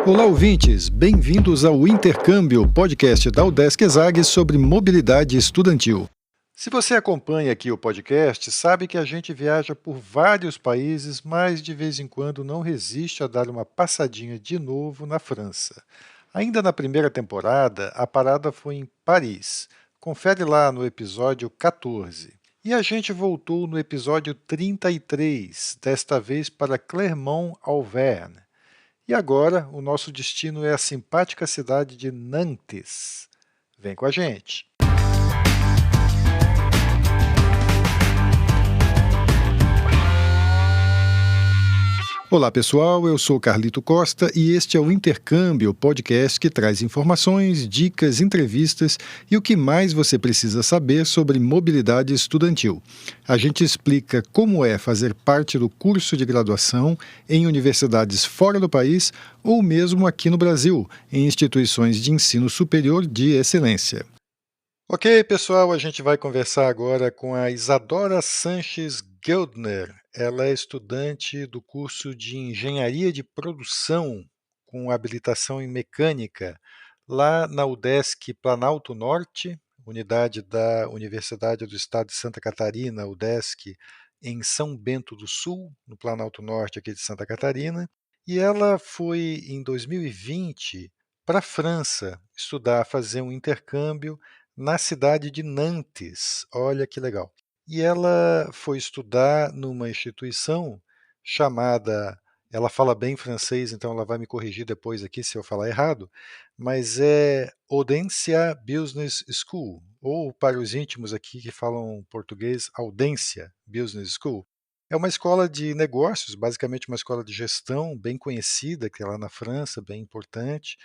Olá, ouvintes! Bem-vindos ao Intercâmbio, podcast da UDESC ESAG sobre mobilidade estudantil. Se você acompanha aqui o podcast, sabe que a gente viaja por vários países, mas de vez em quando não resiste a dar uma passadinha de novo na França. Ainda na primeira temporada, a parada foi em Paris. Confere lá no episódio 14. E a gente voltou no episódio 33, desta vez para Clermont-Auvergne. E agora, o nosso destino é a simpática cidade de Nantes. Vem com a gente! Olá pessoal, eu sou Carlito Costa e este é o Intercâmbio, podcast que traz informações, dicas, entrevistas e o que mais você precisa saber sobre mobilidade estudantil. A gente explica como é fazer parte do curso de graduação em universidades fora do país ou mesmo aqui no Brasil, em instituições de ensino superior de excelência. Ok, pessoal, a gente vai conversar agora com a Isadora Sanches Geldner. Ela é estudante do curso de Engenharia de Produção, com habilitação em Mecânica, lá na UDESC Planalto Norte, unidade da Universidade do Estado de Santa Catarina, UDESC, em São Bento do Sul, no Planalto Norte aqui de Santa Catarina. E ela foi, em 2020, para a França estudar, fazer um intercâmbio na cidade de Nantes. Olha que legal. E ela foi estudar numa instituição chamada, ela fala bem francês, então ela vai me corrigir depois aqui se eu falar errado, mas é Audencia Business School, ou para os íntimos aqui que falam português, Audência Business School. É uma escola de negócios, basicamente uma escola de gestão bem conhecida, que é lá na França, bem importante,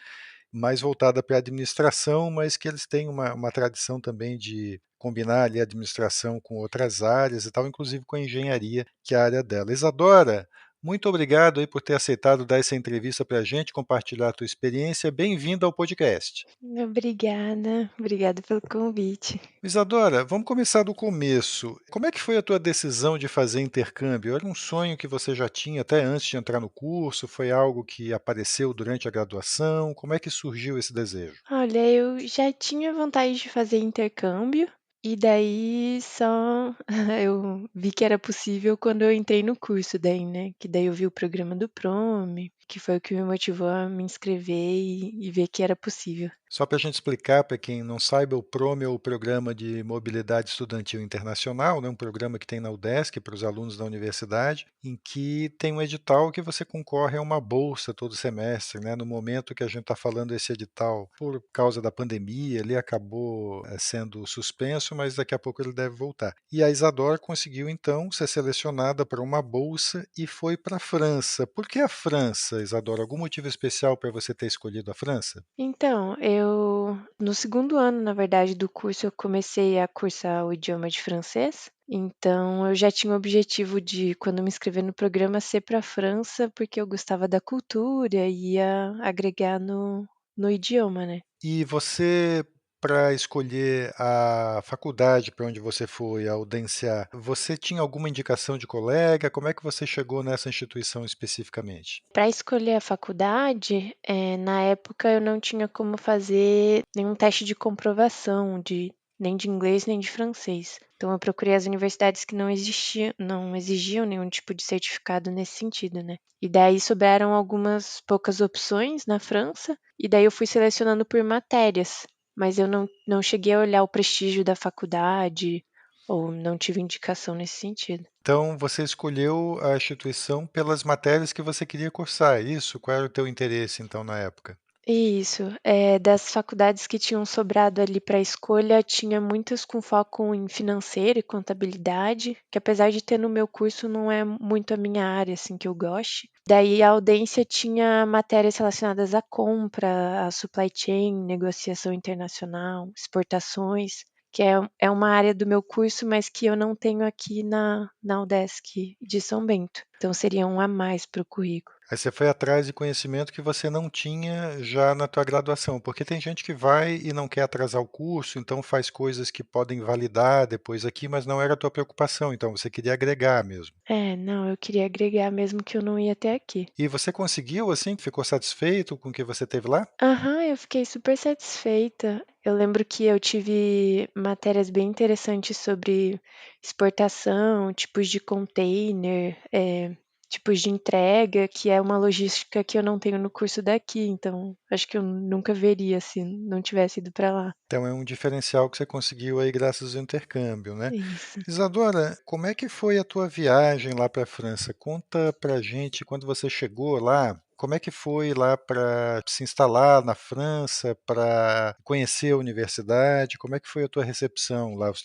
mais voltada para a administração, mas que eles têm uma tradição também de combinar ali a administração com outras áreas e tal, inclusive com a engenharia, que é a área dela. Isadora, muito obrigado aí por ter aceitado dar essa entrevista para a gente, compartilhar a tua experiência. Bem-vinda ao podcast. Obrigada pelo convite. Isadora, vamos começar do começo. Como é que foi a tua decisão de fazer intercâmbio? Era um sonho que você já tinha até antes de entrar no curso? Foi algo que apareceu durante a graduação? Como é que surgiu esse desejo? Olha, eu já tinha vontade de fazer intercâmbio, e daí só eu vi que era possível quando eu entrei no curso daí, né, que daí eu vi o programa do PROME, que foi o que me motivou a me inscrever e ver que era possível. Só para a gente explicar, para quem não saiba, o PROME é o Programa de Mobilidade Estudantil Internacional, né, um programa que tem na UDESC para os alunos da universidade, em que tem um edital que você concorre a uma bolsa todo semestre. Né? No momento que a gente está falando esse edital, por causa da pandemia, ele acabou sendo suspenso, mas daqui a pouco ele deve voltar. E a Isadora conseguiu, então, ser selecionada para uma bolsa e foi para a França. Por que a França, Isadora? Algum motivo especial para você ter escolhido a França? Então, eu no segundo ano, na verdade, do curso, eu comecei a cursar o idioma de francês. Então, eu já tinha o objetivo de, quando me inscrever no programa, ser para a França, porque eu gostava da cultura e ia agregar no idioma, né? E você, para escolher a faculdade para onde você foi, a Udenciar, você tinha alguma indicação de colega? Como é que você chegou nessa instituição especificamente? Para escolher a faculdade, na época eu não tinha como fazer nenhum teste de comprovação nem de inglês nem de francês. Então eu procurei as universidades que não exigiam nenhum tipo de certificado nesse sentido, né. E daí sobraram algumas poucas opções na França, e daí eu fui selecionando por matérias, mas eu não cheguei a olhar o prestígio da faculdade, ou não tive indicação nesse sentido. Então, você escolheu a instituição pelas matérias que você queria cursar, é isso? Qual era o teu interesse, então, na época? Isso, das faculdades que tinham sobrado ali para escolha, tinha muitas com foco em financeiro e contabilidade, que apesar de ter no meu curso, não é muito a minha área, assim, que eu goste. Daí a Audência tinha matérias relacionadas à compra, à supply chain, negociação internacional, exportações, que é uma área do meu curso, mas que eu não tenho aqui na UDESC de São Bento. Então seria um a mais para o currículo. Aí você foi atrás de conhecimento que você não tinha já na tua graduação, porque tem gente que vai e não quer atrasar o curso, então faz coisas que podem validar depois aqui, mas não era a tua preocupação, então você queria agregar mesmo. É, não, eu queria agregar mesmo que eu não ia até aqui. E você conseguiu, assim? Ficou satisfeito com o que você teve lá? Aham, eu fiquei super satisfeita. Eu lembro que eu tive matérias bem interessantes sobre exportação, tipos de container, tipos de entrega, que é uma logística que eu não tenho no curso daqui, então acho que eu nunca veria se não tivesse ido para lá. Então é um diferencial que você conseguiu aí graças ao intercâmbio, né? Isso. Isadora, como é que foi a tua viagem lá para a França? Conta pra gente quando você chegou lá, como é que foi lá para se instalar na França, para conhecer a universidade? Como é que foi a tua recepção lá, os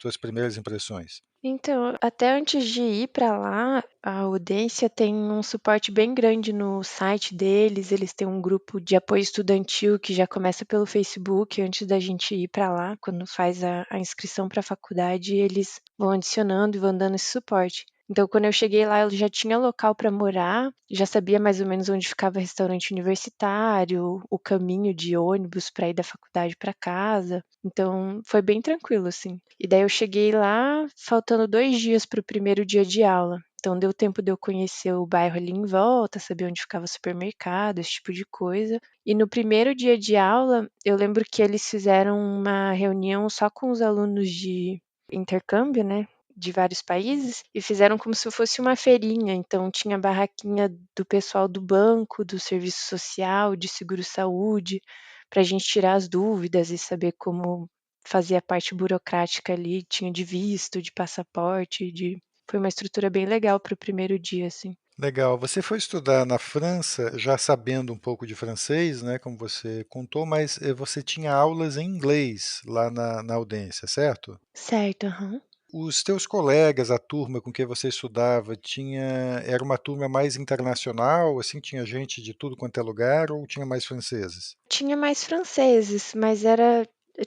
tuas primeiras impressões? Então, até antes de ir para lá, a Audência tem um suporte bem grande no site deles. Eles têm um grupo de apoio estudantil que já começa pelo Facebook antes da gente ir para lá. Quando faz a inscrição para a faculdade, eles vão adicionando e vão dando esse suporte. Então, quando eu cheguei lá, eu já tinha local para morar, já sabia mais ou menos onde ficava o restaurante universitário, o caminho de ônibus para ir da faculdade para casa. Então, foi bem tranquilo, assim. E daí eu cheguei lá faltando 2 dias para o primeiro dia de aula. Então deu tempo de eu conhecer o bairro ali em volta, saber onde ficava o supermercado, esse tipo de coisa. E no primeiro dia de aula, eu lembro que eles fizeram uma reunião só com os alunos de intercâmbio, né? De vários países, e fizeram como se fosse uma feirinha. Então tinha barraquinha do pessoal do banco, do serviço social, de seguro-saúde, para a gente tirar as dúvidas e saber como fazia a parte burocrática ali, tinha de visto, de passaporte, de foi uma estrutura bem legal para o primeiro dia, assim. Legal. Você foi estudar na França já sabendo um pouco de francês, né, como você contou, mas você tinha aulas em inglês lá na Audência, certo? Certo, aham. Os teus colegas, a turma com que você estudava, era uma turma mais internacional, assim, tinha gente de tudo quanto é lugar ou tinha mais franceses? Tinha mais franceses, mas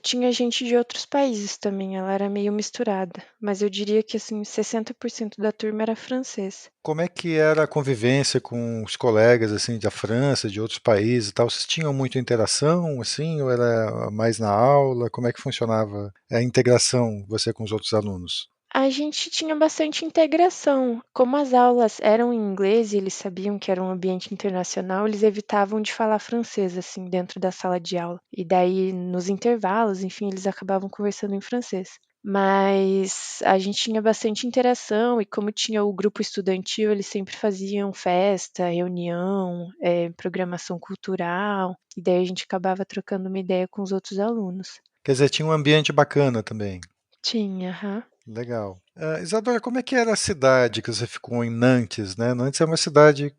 tinha gente de outros países também, ela era meio misturada, mas eu diria que, assim, 60% da turma era francês. Como é que era a convivência com os colegas, assim, da França, de outros países e tal? Vocês tinham muita interação, assim, ou era mais na aula? Como é que funcionava a integração, você com os outros alunos? A gente tinha bastante integração. Como as aulas eram em inglês e eles sabiam que era um ambiente internacional, eles evitavam de falar francês, assim, dentro da sala de aula. E daí, nos intervalos, enfim, eles acabavam conversando em francês. Mas a gente tinha bastante interação e como tinha o grupo estudantil, eles sempre faziam festa, reunião, programação cultural, e daí a gente acabava trocando uma ideia com os outros alunos. Quer dizer, tinha um ambiente bacana também. Tinha, aham. Legal. Isadora, como é que era a cidade que você ficou em Nantes, né? Nantes é uma cidade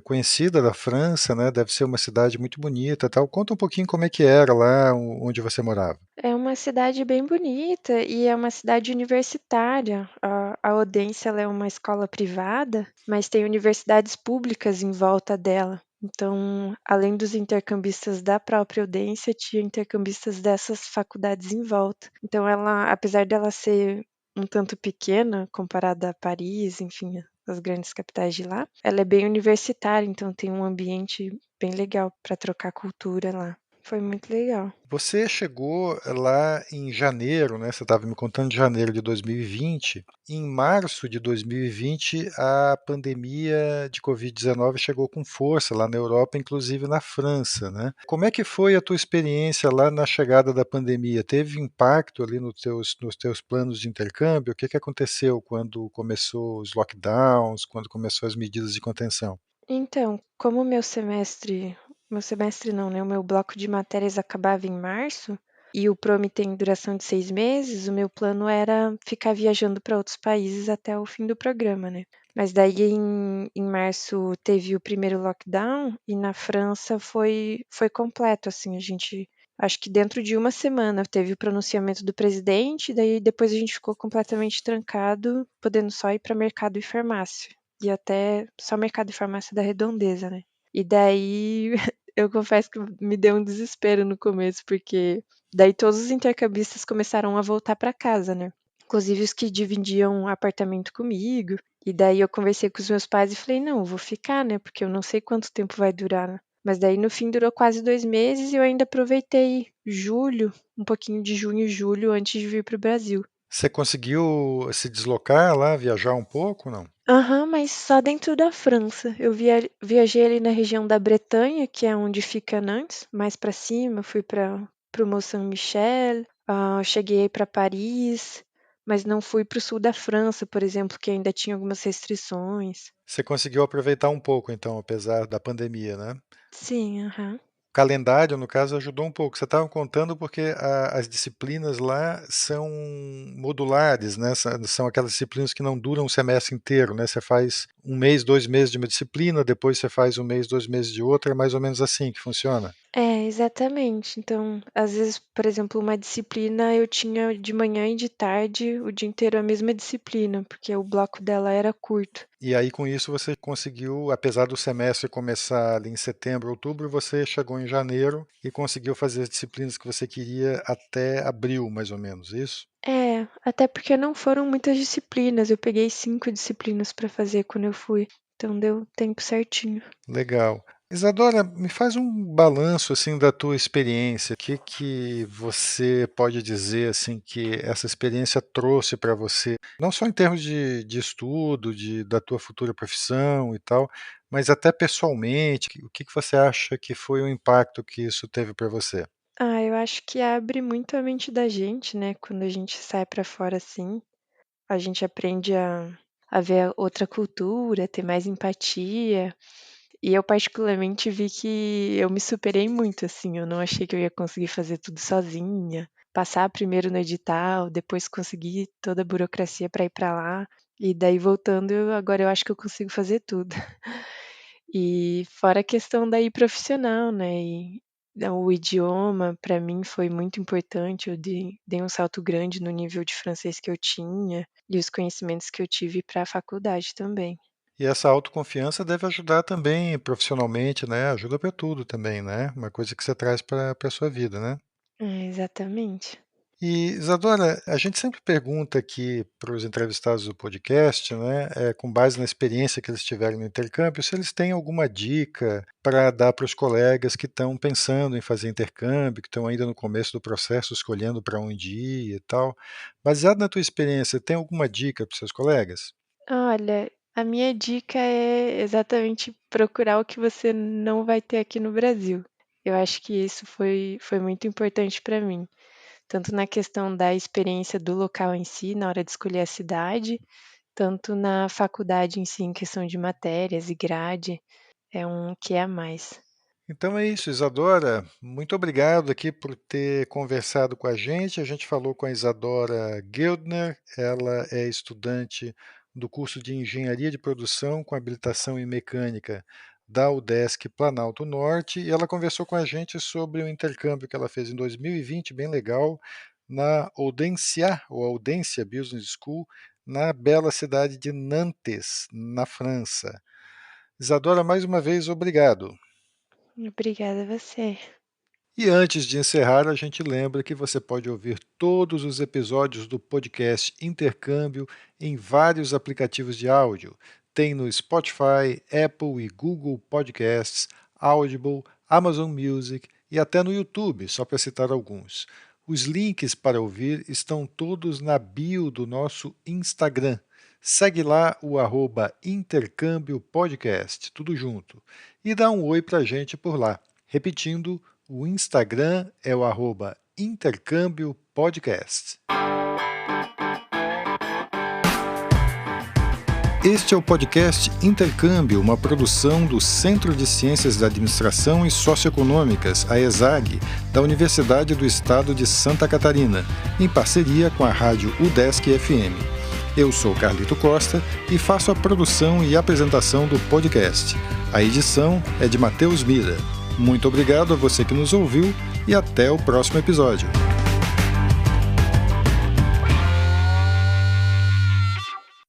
conhecida da França, né? Deve ser uma cidade muito bonita, tal. Conta um pouquinho como é que era lá onde você morava. É uma cidade bem bonita e é uma cidade universitária. A Odense, ela é uma escola privada, mas tem universidades públicas em volta dela. Então, além dos intercambistas da própria Odense, tinha intercambistas dessas faculdades em volta. Então, ela, apesar dela ser um tanto pequena comparada a Paris, enfim, as grandes capitais de lá, ela é bem universitária, então tem um ambiente bem legal para trocar cultura lá. Foi muito legal. Você chegou lá em janeiro, né? Você estava me contando de janeiro de 2020. Em março de 2020, a pandemia de Covid-19 chegou com força lá na Europa, inclusive na França, né? Como é que foi a tua experiência lá na chegada da pandemia? Teve impacto ali nos teus planos de intercâmbio? O que que aconteceu quando começou os lockdowns, quando começou as medidas de contenção? Então, como o meu semestre não, né? O meu bloco de matérias acabava em março e o Prome tem duração de 6 meses, o meu plano era ficar viajando para outros países até o fim do programa, né? Mas daí em março teve o primeiro lockdown e na França foi completo, assim, a gente. Acho que dentro de uma semana teve o pronunciamento do presidente, daí depois a gente ficou completamente trancado, podendo só ir para mercado e farmácia e até só mercado e farmácia da Redondeza, né. E daí eu confesso que me deu um desespero no começo, porque daí todos os intercambistas começaram a voltar para casa, né. Inclusive os que dividiam apartamento comigo. E daí eu conversei com os meus pais e falei, não, eu vou ficar, né? Porque eu não sei quanto tempo vai durar, né? Mas daí no fim durou quase 2 meses e eu ainda aproveitei julho, um pouquinho de junho e julho antes de vir para o Brasil. Você conseguiu se deslocar lá, viajar um pouco, não? Aham, mas só dentro da França. Eu viajei ali na região da Bretanha, que é onde fica Nantes, mais para cima. Fui para o Mont Saint-Michel, cheguei para Paris, mas não fui para o sul da França, por exemplo, que ainda tinha algumas restrições. Você conseguiu aproveitar um pouco, então, apesar da pandemia, né? Sim, aham. O calendário, no caso, ajudou um pouco. Você estava contando porque as disciplinas lá são modulares, né? São aquelas disciplinas que não duram o semestre inteiro, né? Você faz 1 mês, 2 meses de uma disciplina, depois você faz 1 mês, 2 meses de outra, é mais ou menos assim que funciona. É, exatamente. Então, às vezes, por exemplo, uma disciplina eu tinha de manhã e de tarde o dia inteiro a mesma disciplina, porque o bloco dela era curto. E aí, com isso, você conseguiu, apesar do semestre começar ali em setembro, outubro, você chegou em janeiro e conseguiu fazer as disciplinas que você queria até abril, mais ou menos, isso? É, até porque não foram muitas disciplinas. Eu peguei 5 disciplinas para fazer quando eu fui. Então deu tempo certinho. Legal. Isadora, me faz um balanço assim da tua experiência. O que que você pode dizer assim que essa experiência trouxe para você, não só em termos de estudo, da tua futura profissão e tal, mas até pessoalmente. O que que você acha que foi o impacto que isso teve para você? Eu acho que abre muito a mente da gente, né? Quando a gente sai para fora assim, a gente aprende a ver outra cultura, ter mais empatia. E eu particularmente vi que eu me superei muito, assim. Eu não achei que eu ia conseguir fazer tudo sozinha. Passar primeiro no edital, depois conseguir toda a burocracia para ir para lá. E daí voltando, agora eu acho que eu consigo fazer tudo. E fora a questão daí profissional, né? O idioma para mim foi muito importante. Eu dei um salto grande no nível de francês que eu tinha e os conhecimentos que eu tive para a faculdade também. E essa autoconfiança deve ajudar também profissionalmente, né? Ajuda para tudo também, né? Uma coisa que você traz para a sua vida, né? É, exatamente. E, Isadora, a gente sempre pergunta aqui para os entrevistados do podcast, né, com base na experiência que eles tiveram no intercâmbio, se eles têm alguma dica para dar para os colegas que estão pensando em fazer intercâmbio, que estão ainda no começo do processo, escolhendo para onde ir e tal. Baseado na tua experiência, tem alguma dica para os seus colegas? Olha, a minha dica é exatamente procurar o que você não vai ter aqui no Brasil. Eu acho que isso foi muito importante para mim, tanto na questão da experiência do local em si, na hora de escolher a cidade, tanto na faculdade em si, em questão de matérias e grade, é um que é a mais. Então é isso, Isadora. Muito obrigado aqui por ter conversado com a gente. A gente falou com a Isadora Geldner, ela é estudante do curso de Engenharia de Produção com habilitação em Mecânica da UDESC Planalto Norte, e ela conversou com a gente sobre o intercâmbio que ela fez em 2020, bem legal, na Audencia, ou Audencia Business School, na bela cidade de Nantes, na França. Isadora, mais uma vez, obrigado. Obrigada a você. E antes de encerrar, a gente lembra que você pode ouvir todos os episódios do podcast Intercâmbio em vários aplicativos de áudio. Tem no Spotify, Apple e Google Podcasts, Audible, Amazon Music e até no YouTube, só para citar alguns. Os links para ouvir estão todos na bio do nosso Instagram. Segue lá o @intercâmbio podcast, tudo junto. E dá um oi para a gente por lá. Repetindo, o Instagram é o @intercâmbio podcast. Este é o podcast Intercâmbio, uma produção do Centro de Ciências da Administração e Socioeconômicas, a ESAG, da Universidade do Estado de Santa Catarina, em parceria com a rádio UDESC FM. Eu sou Carlito Costa e faço a produção e apresentação do podcast. A edição é de Matheus Mira. Muito obrigado a você que nos ouviu e até o próximo episódio.